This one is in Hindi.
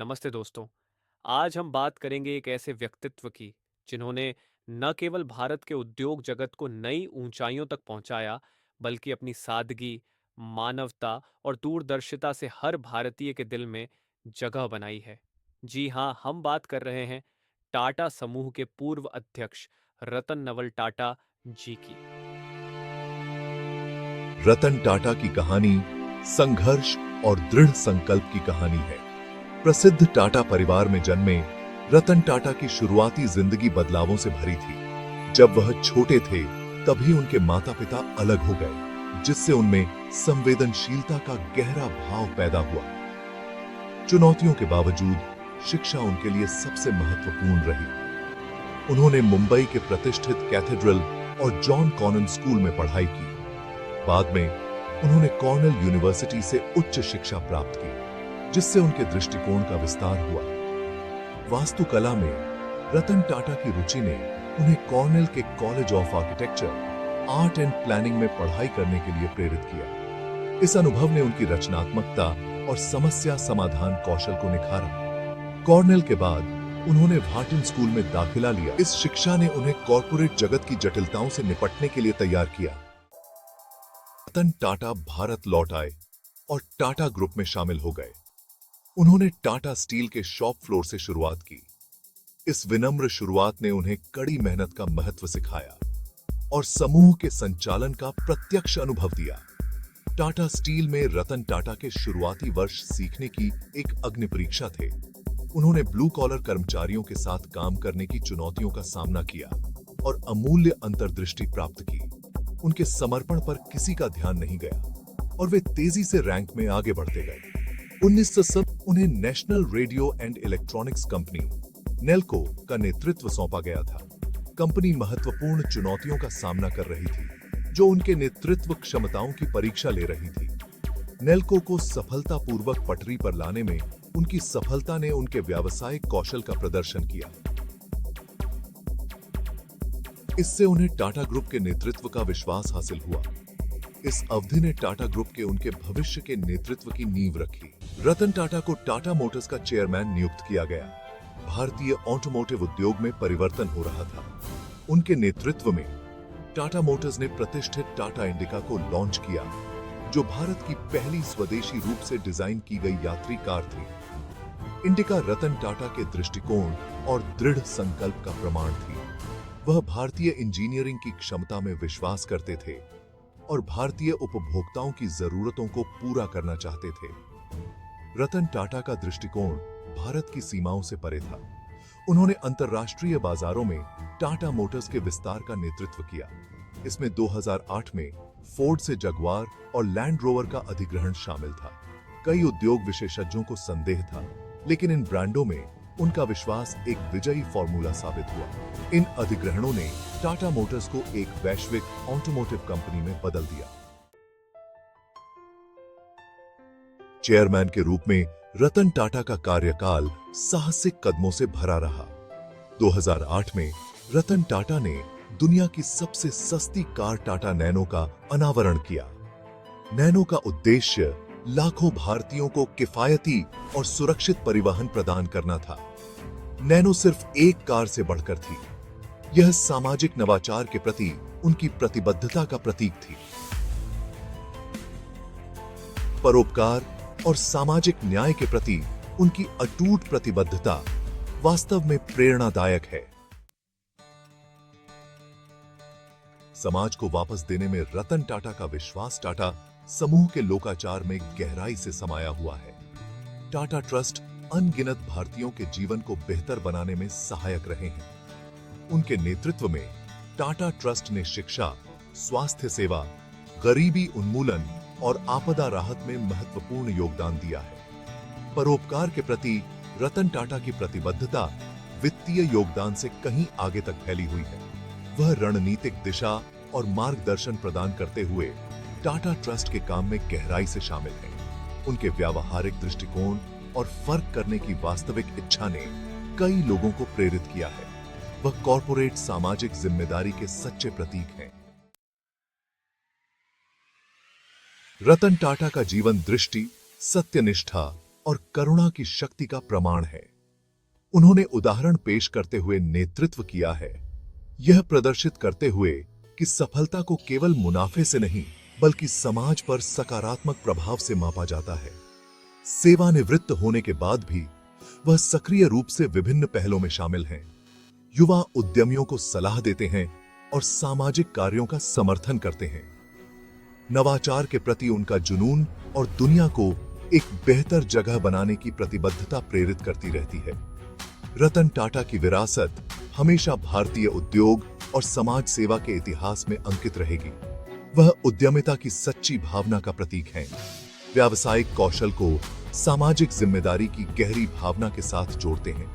नमस्ते दोस्तों। आज हम बात करेंगे एक ऐसे व्यक्तित्व की जिन्होंने न केवल भारत के उद्योग जगत को नई ऊंचाइयों तक पहुंचाया, बल्कि अपनी सादगी, मानवता और दूरदर्शिता से हर भारतीय के दिल में जगह बनाई है। जी हाँ, हम बात कर रहे हैं टाटा समूह के पूर्व अध्यक्ष रतन नवल टाटा जी की। रतन टाटा की कहानी संघर्ष और दृढ़ संकल्प की कहानी है। प्रसिद्ध टाटा परिवार में जन्मे रतन टाटा की शुरुआती जिंदगी बदलावों से भरी थी। जब वह छोटे थे, तभी उनके माता-पिता अलग हो गए, जिससे उनमें संवेदनशीलता का गहरा भाव पैदा हुआ। चुनौतियों के बावजूद शिक्षा उनके लिए सबसे महत्वपूर्ण रही। उन्होंने मुंबई के प्रतिष्ठित कैथेड्रल और जॉन कॉनन स्कूल में पढ़ाई की। बाद में उन्होंने कॉर्नेल यूनिवर्सिटी से उच्च शिक्षा प्राप्त की, जिससे उनके दृष्टिकोण का विस्तार हुआ। वास्तुकला में रतन टाटा की रुचि ने उन्हें कॉर्नेल के college of architecture, art and planning में पढ़ाई करने के लिए प्रेरित किया। इस अनुभव ने उनकी रचनात्मकता और समस्या समाधान कौशल को निखारा। कॉर्नेल के बाद उन्होंने व्हार्टन स्कूल में दाखिला लिया। इस शिक्षा ने उन्हें कॉर्पोरेट जगत की जटिलताओं से निपटने के लिए तैयार किया। रतन टाटा भारत लौट आए और टाटा ग्रुप में शामिल हो गए। उन्होंने टाटा स्टील के शॉप फ्लोर से शुरुआत की। इस विनम्र शुरुआत ने उन्हें कड़ी मेहनत का महत्व सिखाया और समूह के संचालन का प्रत्यक्ष अनुभव दिया। टाटा स्टील में रतन टाटा के शुरुआती वर्ष सीखने की एक अग्नि परीक्षा थे। उन्होंने ब्लू कॉलर कर्मचारियों के साथ काम करने की चुनौतियों का सामना किया और अमूल्य अंतर्दृष्टि प्राप्त की। उनके समर्पण पर किसी का ध्यान नहीं गया और वे तेजी से रैंक में आगे बढ़ते गए। 1970 उन्हें national radio and electronics company Nelco का नेतृत्व सौंपा गया था। कंपनी महत्वपूर्ण चुनौतियों का सामना कर रही थी, जो उनके नेतृत्व क्षमताओं की परीक्षा ले रही थी। नेल्को को सफलतापूर्वक पटरी पर लाने में उनकी सफलता ने उनके व्यावसायिक कौशल का प्रदर्शन किया। इससे उन्हें टाटा ग्रुप के नेतृत्व का विश्वास हासिल हुआ। इस अवधि ने टाटा ग्रुप के उनके भविष्य के नेतृत्व की नींव रखी। रतन टाटा को टाटा मोटर्स का चेयरमैन नियुक्त किया गया। भारतीय ऑटोमोटिव उद्योग में परिवर्तन हो रहा था। उनके नेतृत्व में टाटा मोटर्स ने प्रतिष्ठित टाटा इंडिका को लॉन्च किया, जो भारत की पहली स्वदेशी रूप से डिजाइन की गई यात्री कार थी। इंडिका रतन टाटा के दृष्टिकोण और दृढ़ संकल्प का प्रमाण थी। वह भारतीय इंजीनियरिंग की क्षमता में विश्वास करते थे और भारतीय उपभोक्ताओं की जरूरतों को पूरा करना चाहते थे। रतन टाटा का दृष्टिकोण भारत की सीमाओं से परे था। उन्होंने अंतर्राष्ट्रीय बाजारों में टाटा मोटर्स के विस्तार का नेतृत्व किया। इसमें 2008 में फोर्ड से जगुआर और लैंड रोवर का अधिग्रहण शामिल था। कई उद्योग विशेषज्ञों को संदेह था, लेकिन इन ब्रांडों में उनका विश्वास एक विजयी फॉर्मूला साबित हुआ। इन अधिग्रहणों ने टाटा मोटर्स को एक वैश्विक ऑटोमोटिव कंपनी में बदल दिया। चेयरमैन के रूप में रतन टाटा का कार्यकाल साहसिक कदमों से भरा रहा। 2008 में रतन टाटा ने दुनिया की सबसे सस्ती कार टाटा नैनो का अनावरण किया। नैनो का उद्देश्य लाखों भारतीयों को किफायती और सुरक्षित परिवहन प्रदान करना था। नैनो सिर्फ एक कार से बढ़कर थी। यह सामाजिक नवाचार के प्रति उनकी प्रतिबद्धता का प्रतीक थी। परोपकार और सामाजिक न्याय के प्रति उनकी अटूट प्रतिबद्धता वास्तव में प्रेरणादायक है। समाज को वापस देने में रतन टाटा का विश्वास टाटा समूह के लोकाचार में गहराई से समाया हुआ है। टाटा ट्रस्ट अनगिनत भारतीयों के जीवन को बेहतर बनाने में सहायक रहे हैं। उनके नेतृत्व में टाटा ट्रस्ट ने शिक्षा, स्वास्थ्य सेवा, गरीबी उन्मूलन और आपदा राहत में महत्वपूर्ण योगदान दिया है। परोपकार के प्रति रतन टाटा की प्रतिबद्धता वित्तीय योगदान से कहीं आगे तक फैली हुई है। वह रणनीतिक दिशा और मार्गदर्शन प्रदान करते हुए टाटा ट्रस्ट के काम में गहराई से शामिल हैं। उनके व्यावहारिक दृष्टिकोण और फर्क करने की वास्तविक इच्छा ने कई लोगों को प्रेरित किया है। वह कॉर्पोरेट सामाजिक जिम्मेदारी के सच्चे प्रतीक हैं। रतन टाटा का जीवन दृष्टि, सत्यनिष्ठा और करुणा की शक्ति का प्रमाण है। उन्होंने उदाहरण पेश करते हुए नेतृत्व किया है, यह प्रदर्शित करते हुए कि सफलता को केवल मुनाफे से नहीं बल्कि समाज पर सकारात्मक प्रभाव से मापा जाता है। सेवानिवृत्त होने के बाद भी वह सक्रिय रूप से विभिन्न पहलों में शामिल हैं, युवा उद्यमियों को सलाह देते हैं और सामाजिक कार्यों का समर्थन करते हैं। नवाचार के प्रति उनका जुनून और दुनिया को एक बेहतर जगह बनाने की प्रतिबद्धता प्रेरित करती रहती है। रतन टाटा की विरासत हमेशा भारतीय उद्योग और समाज सेवा के इतिहास में अंकित रहेगी। वह उद्यमिता की सच्ची भावना का प्रतीक हैं, व्यावसायिक कौशल को सामाजिक जिम्मेदारी की गहरी भावना के साथ जोड़ते हैं